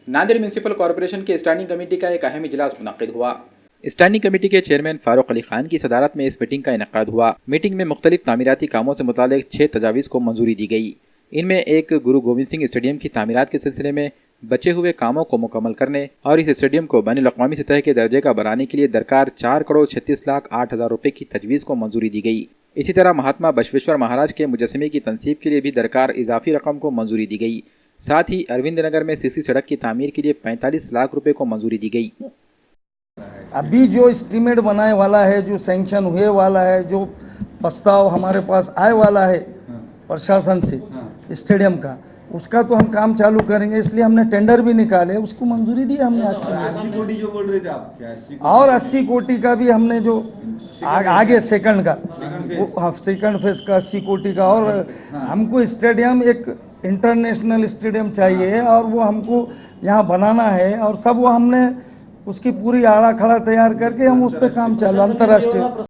Nanded municipal corporation के standing committee का एक अहम इजलास मुनक्किद हुआ। स्टैंडिंग कमेटी के चेयरमैन फारूक अली खान की सदारत में इस मीटिंग का इनेकाद हुआ। मीटिंग में मुख्तलिफ तामीराती कामों से मुतालिक 6 तजावीज़ को मंजूरी दी गई। इनमें एक गुरु गोविंद सिंह स्टेडियम की तामीरात के सिलसिले में बचे हुए कामों को मुकम्मल करने और इस स्टेडियम को बैनुल-अक़वामी सतह के दर्जे का बनाने के लिए दरकार 4,36,08,000 रुपए की तजवीज़ को मंजूरी दी गई। इसी तरह महात्मा बसवेश्वर महाराज के मुजस्समे की तनसीब के लिए भी दरकार इजाफी रकम को मंजूरी दी गई। साथ ही अरविंद नगर में सीसी सड़क की तामीर के लिए 45 लाख रुपए को मंजूरी दी गई। अभी जो एस्टीमेट बनाने वाला है, जो सैंक्शन हुए वाला है, जो प्रस्ताव हमारे पास आए वाला है प्रशासन से स्टेडियम का, उसका तो हम काम चालू करेंगे। इसलिए हमने टेंडर भी निकाले, उसको मंजूरी दी हमने आज। 80 कोटी जो बोल रहे थे आप, 80 और 80 कोटी का भी हमने जो आगे सेकंड का, हाँ सेकंड फेज का 80 कोटी का। और हमको स्टेडियम एक इंटरनेशनल स्टेडियम चाहिए और वो हमको यहाँ बनाना है और सब वो हमने उसकी पूरी आड़ा खड़ा तैयार करके हम उस पर काम चालू अंतर्राष्ट्रीय